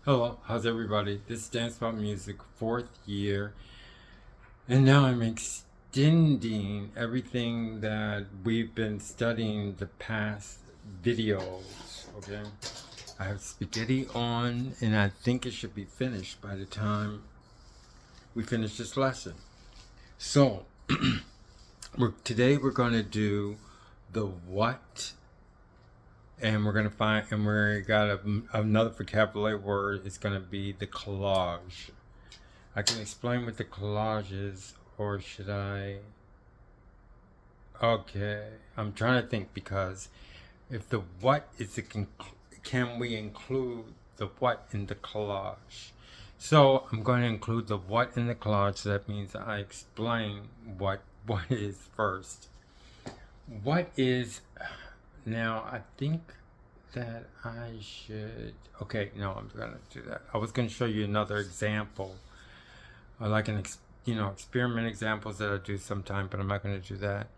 Hello, how's everybody? This is Dance About Music, fourth year, and now I'm extending everything that we've been studying the past videos. Okay, I have spaghetti on, and I think it should be finished by the time we finish this lesson. So, today we're going to do the what, and we're going to find, and we got another vocabulary word. It's going to be the collage. I can explain what the collage is, or should I? Okay, I'm trying to think because if the what is the can we include the what in the collage? So I'm going to include the what in the collage. So that means I explain what is first. What is now? I think that I should. Okay, no, I'm gonna do that. I was gonna show you another example like experiment examples that I do sometime, but I'm not going to do that.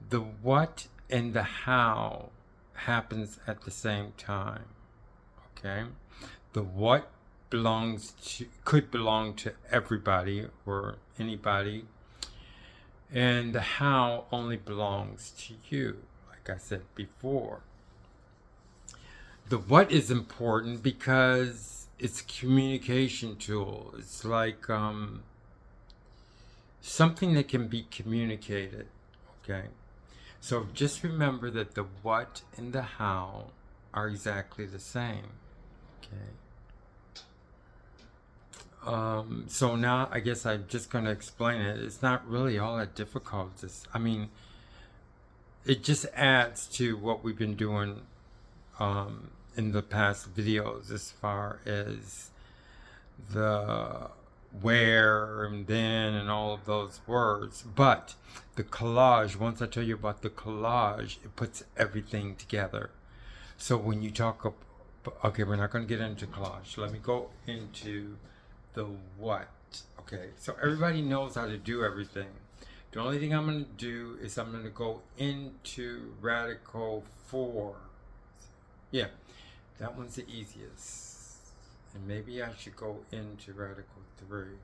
The what and the how happens at the same time. Okay, the what could belong to everybody or anybody, and the how only belongs to you. Like I said before, the what is important because it's a communication tool. It's like something that can be communicated. Okay, so just remember that the what and the how are exactly the same. Okay, so now I guess I'm just going to explain it. It's not really all that difficult. It just adds to what we've been doing in the past videos as far as the where and then and all of those words. But the collage, once I tell you about the collage, it puts everything together. So when you talk, okay, we're not going to get into collage. Let me go into the what. Okay, so everybody knows how to do everything. The only thing I'm going to do is I'm going to go into radical 4. Yeah, that one's the easiest. And maybe I should go into radical 3.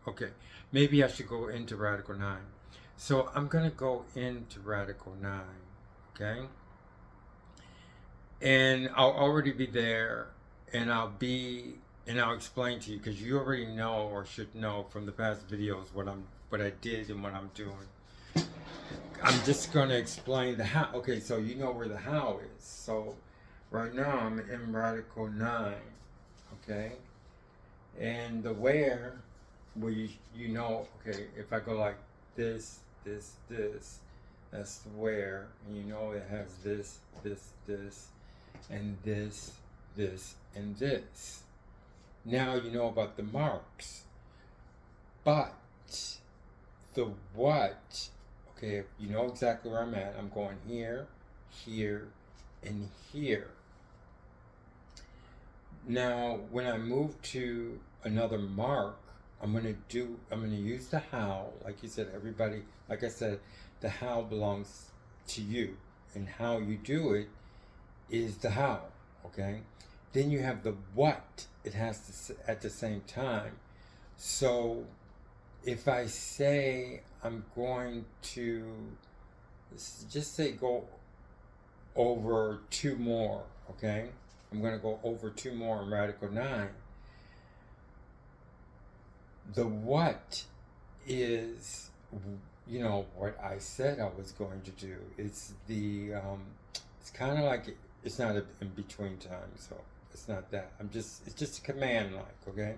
Okay, maybe I should go into radical 9. So I'm going to go into radical 9. Okay? And I'll already be there, and I'll explain to you because you already know or should know from the past videos what I did and what I'm doing. I'm just going to explain the how. Okay, so you know where the how is. So right now I'm in radical 9. Okay? And the where you know, okay, if I go like this, that's the where, and you know it has this, and this, and this. Now you know about the marks. But the what, okay, you know exactly where I'm at. I'm going here, here, and here. Now, when I move to another mark, I'm going to use the how. Like you said, everybody, like I said, the how belongs to you. And how you do it is the how, okay? Then you have the what. It has to at the same time. So if I say I'm going to, just say go over 2 more, okay? I'm going to go over 2 more in radical 9. The what is, what I said I was going to do. It's it's kind of like, it's not an in between time, so it's not that. It's just a command like, okay?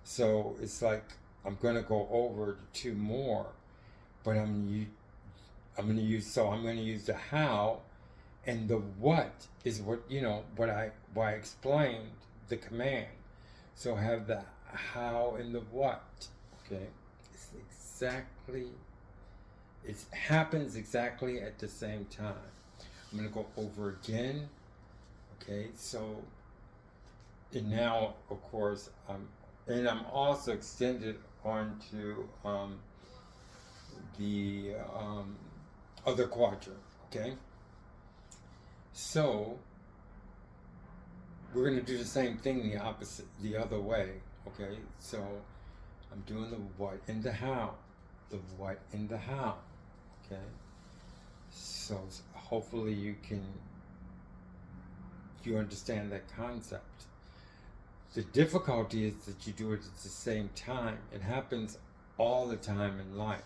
So it's like, I'm going to go over 2 more, but I'm going to use the how, and the what is why I explained the command. So I have the how and the what. Okay, it happens exactly at the same time. I'm going to go over again. Okay, so and now of course I'm also extended onto the other quadrant. Okay, so we're going to do the same thing the opposite, the other way. Okay, so I'm doing the what and the how, the what and the how. Okay, so hopefully you understand that concept. The difficulty is that you do it at the same time. It happens all the time in life.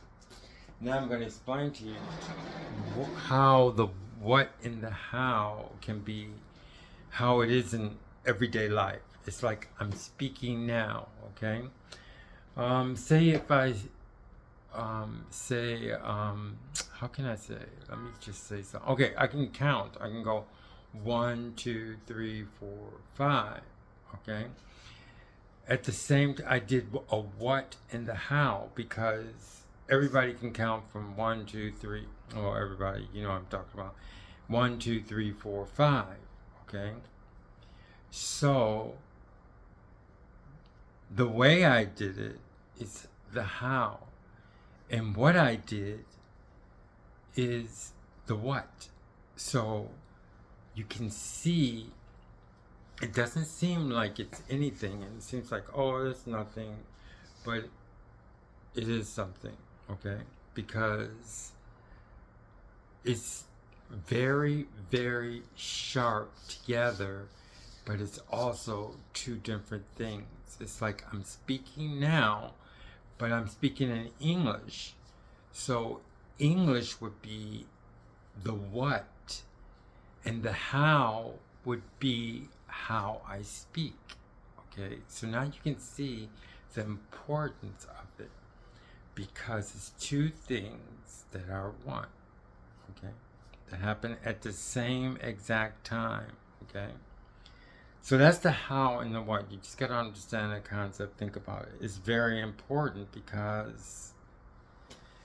Now I'm going to explain to you how the what and the how can be, how it is in everyday life. It's like I'm speaking now, okay? Say if I say, how can I say? Let me just say something. Okay, I can count. I can go 1, 2, 3, 4, 5. Okay. At the same time, I did a what and the how because everybody can count from 1, 2, 3. Well, everybody, you know what I'm talking about. 1, 2, 3, 4, 5. Okay. So the way I did it is the how, and what I did is the what. So you can see it doesn't seem like it's anything, and it seems like, oh, it's nothing, but it is something, okay? Because it's very, very sharp together, but it's also two different things. It's like I'm speaking now, but I'm speaking in English. So English would be the what, and the how would be how I speak. Okay, so now you can see the importance of it because it's two things that are one. Okay, that happen at the same exact time. Okay, so that's the how and the what. You just got to understand that concept. Think about it. It's very important because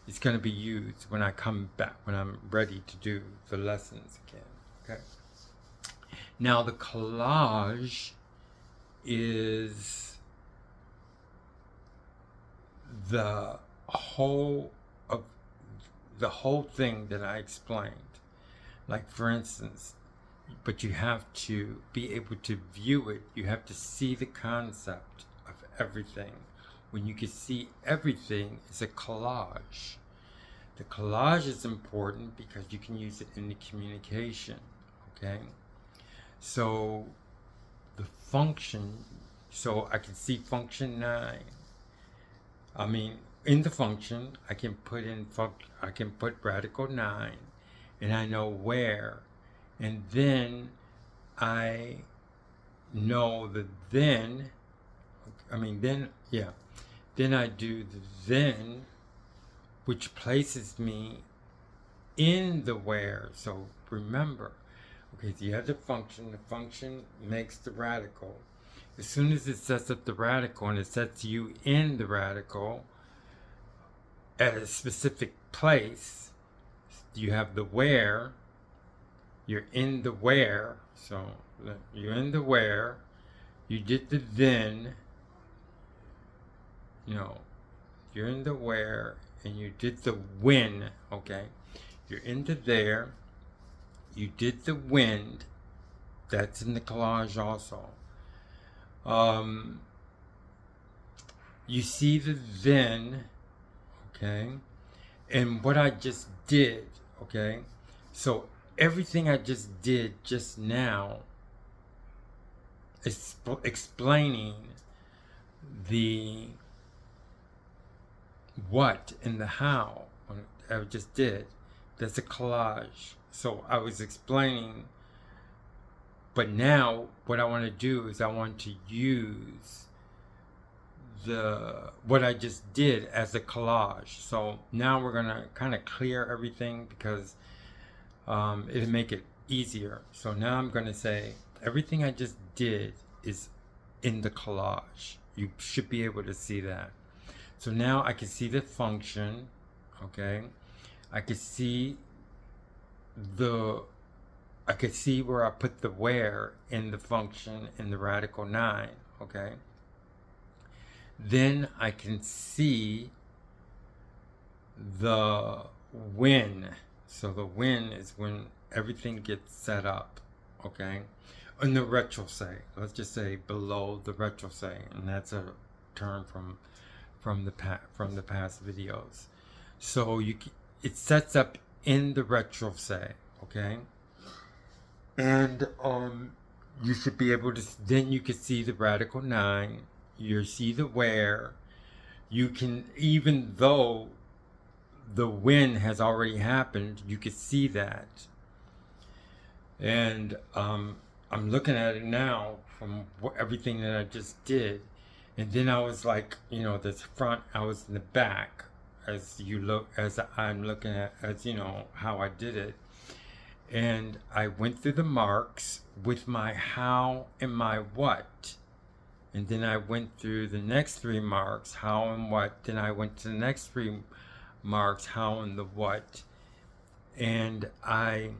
it's going to be used when I come back, when I'm ready to do the lessons again. Okay. Now the collage is the whole thing that I explained. Like for instance, but you have to be able to view it. You have to see the concept of everything. When you can see everything, it's a collage. The collage is important because you can use it in the communication. Okay. So the function, so I can see function 9. I mean, in the function, I can put radical 9, and I know where, and then I know the then. Then I do the then, which places me in the where. So remember. Okay, so you have the function makes the radical. As soon as it sets up the radical and it sets you in the radical at a specific place, you have the where, you're in the where, so you're in the where, you did the then, you're in the where, and you did the when, okay? You're into there. You did the wind. That's in the collage also. You see the then, okay? And what I just did, okay? So everything I just did just now is explaining the what and the how I just did. That's a collage. So I was explaining, but now what I want to do is I want to use what I just did as a collage. So now we're going to kind of clear everything because it'll make it easier. So now I'm going to say everything I just did is in the collage. You should be able to see that. So now I can see the function, okay? I can see where I put the where in the function in the radical 9, okay? Then I can see the when. So the when is when everything gets set up, okay? in the retrosay. Let's just say below the retrosay, and that's a term from the past videos. So it sets up in the retrosay, okay? And you should be able to, then you can see the radical 9, you see the where, you can, even though the when has already happened, you can see that. And I'm looking at it now from everything that I just did. And then I was like, you know, this front, I was in the back, as I'm looking at, as you know, how I did it. And I went through the marks with my how and my what. And then I went through the next 3 marks, how and what. Then I went to the next 3 marks, how and the what. And I'm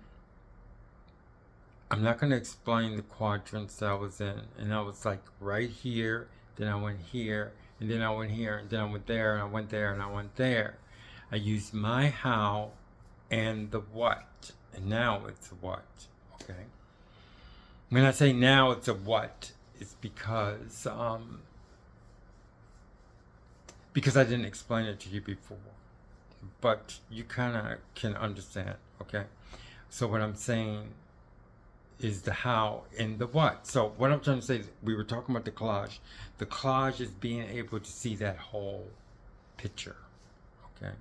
not going to explain the quadrants that I was in. And I was like right here, then I went here, and then I went here, and then I went there, and I went there, and I went there. I used my how and the what. And now it's a what, okay? When I say now it's a what, it's because I didn't explain it to you before. But you kind of can understand, okay? So what I'm saying is the how and the what. So what I'm trying to say is, we were talking about the collage. The collage is being able to see that whole picture, okay?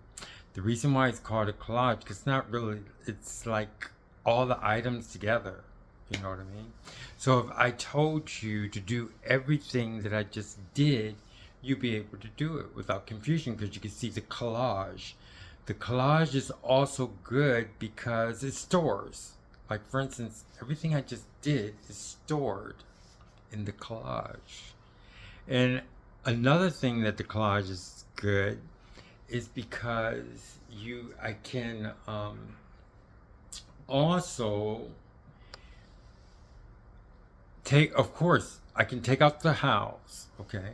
The reason why it's called a collage, because it's not really, it's like all the items together, you know what I mean? So if I told you to do everything that I just did, you'd be able to do it without confusion, because you can see the collage. The collage is also good because it stores. Like, for instance, everything I just did is stored in the collage. And another thing that the collage is good is because I can also of course, I can take out the hows, okay?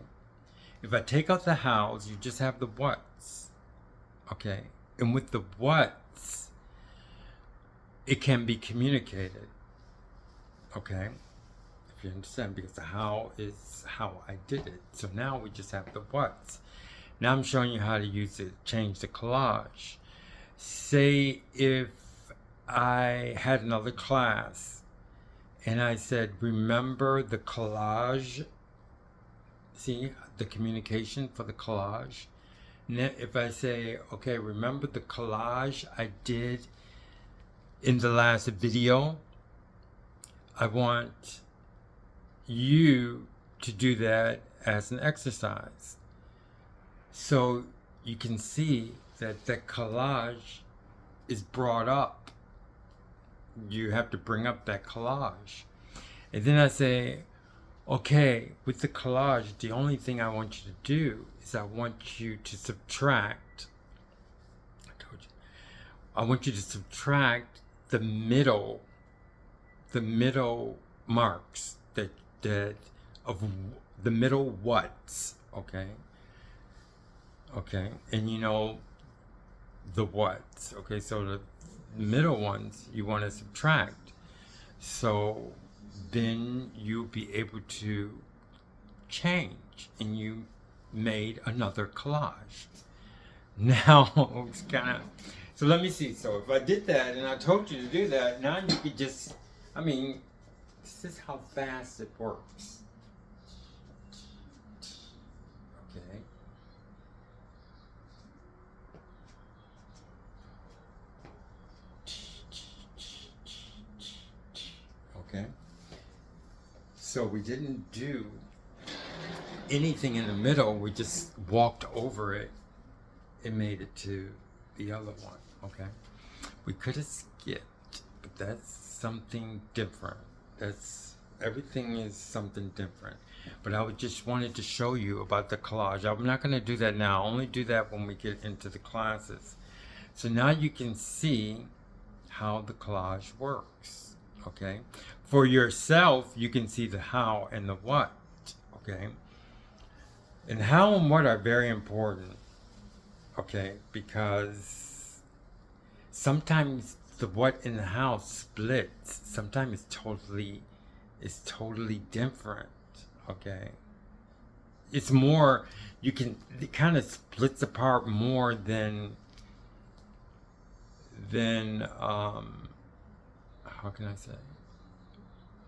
If I take out the hows, you just have the whats, okay? And with the whats, it can be communicated, okay? If you understand, because the how is how I did it. So now we just have the whats. Now I'm showing you how to use it, change the collage. Say if I had another class and I said, remember the collage, see the communication for the collage. Now, if I say, okay, remember the collage I did in the last video, I want you to do that as an exercise. So you can see that the collage is brought up. You have to bring up that collage. And then I say, okay, with the collage, the only thing I want you to do is I want you to subtract. I want you to subtract the middle marks that of the middle whats, okay? Okay, and you know the whats, okay? So the middle ones you want to subtract. So then you'll be able to change, and you made another collage. Now it's kind of, so let me see. So if I did that and I told you to do that, now you could just, I mean, this is how fast it works. Okay. Okay. So we didn't do anything in the middle. We just walked over it and made it to the other one. Okay. We could have skipped, but that's something different. Everything is something different. But I just wanted to show you about the collage. I'm not going to do that now. I'll only do that when we get into the classes. So now you can see how the collage works. Okay. For yourself, you can see the how and the what. Okay. And how and what are very important. Okay. Because sometimes the what in the how splits. Sometimes it's totally is totally different. Okay, it's more, it kind of splits apart more than how can I say,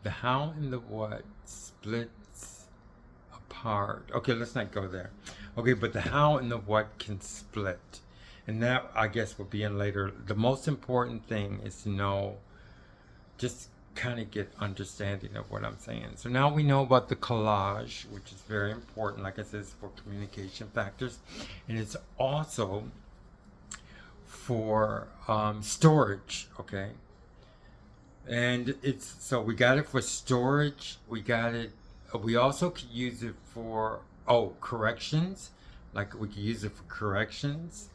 the how and the what splits apart. Okay, let's not go there. Okay, but the how and the what can split, and that, I guess, will be in later. The most important thing is to know, just kind of get understanding of what I'm saying. So now we know about the collage, which is very important. Like I said, it's for communication factors, and it's also for storage. Okay, and it's, so we got it for storage. We got it. We also could use it for corrections. Like we could use it for corrections.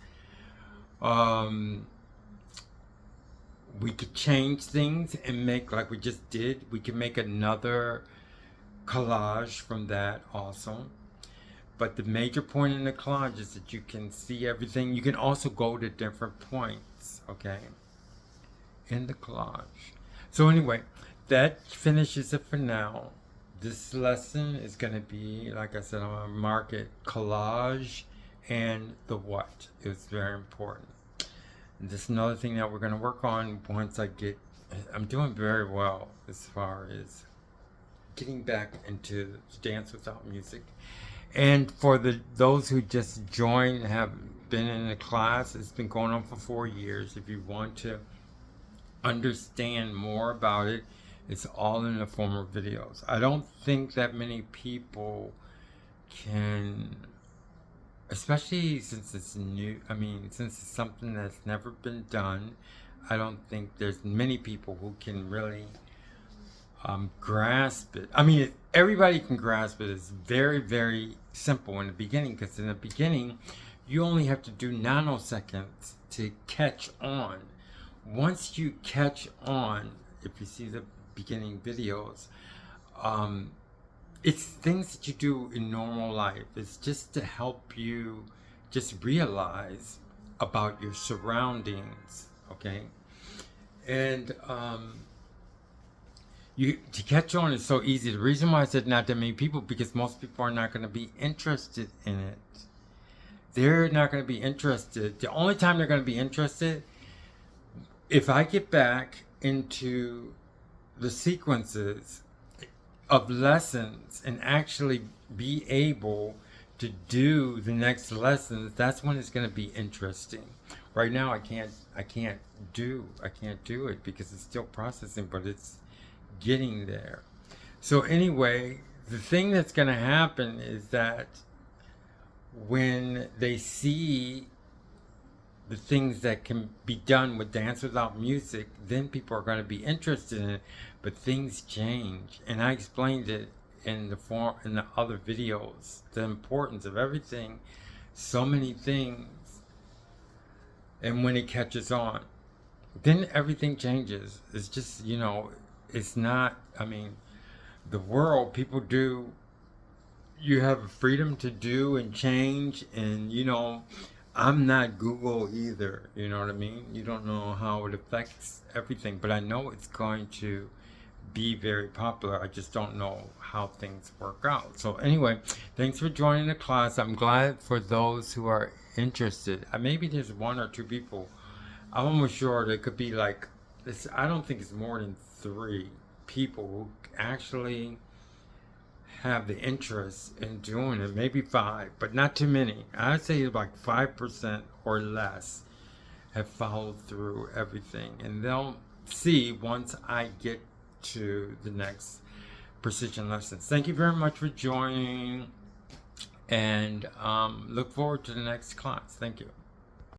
We could change things and make, like we just did, we can make another collage from that also. But the major point in the collage is that you can see everything. You can also go to different points, okay, in the collage. So anyway, that finishes it for now. This lesson is going to be, like I said, I'm going to mark it collage and the what. It's very important. This is another thing that we're going to work on once I'm doing very well as far as getting back into Dance Without Music. And for those who just joined, have been in the class, it's been going on for 4 years. If you want to understand more about it, it's all in the form of videos. I don't think that many people can, especially since it's new, since it's something that's never been done, I don't think there's many people who can really grasp it. Everybody can grasp it. It's very, very simple in the beginning, because in the beginning, you only have to do nanoseconds to catch on. Once you catch on, if you see the beginning videos, it's things that you do in normal life. It's just to help you just realize about your surroundings, okay? And to catch on is so easy. The reason why I said not that many people, because most people are not going to be interested in it. They're not going to be interested. The only time they're going to be interested, if I get back into the sequences of lessons and actually be able to do the next lessons, that's when it's going to be interesting. Right now I can't do it because it's still processing, but it's getting there. So anyway, the thing that's going to happen is that when they see the things that can be done with Dance Without Music, then people are going to be interested in it. But things change, and I explained it in the other videos, the importance of everything, so many things, and when it catches on, then everything changes. It's just, it's not, the world, people do, you have freedom to do and change, and I'm not Google either, you know what I mean? You don't know how it affects everything, but I know it's going to be very popular. I just don't know how things work out. So anyway, thanks for joining the class. I'm glad for those who are interested. Maybe there's 1 or 2 people. I'm almost sure there could be like this. I don't think it's more than 3 people who actually have the interest in doing it. Maybe 5, but not too many. I'd say like 5% or less have followed through everything, and they'll see once I get to the next precision lessons. Thank you very much for joining, and look forward to the next class. Thank you.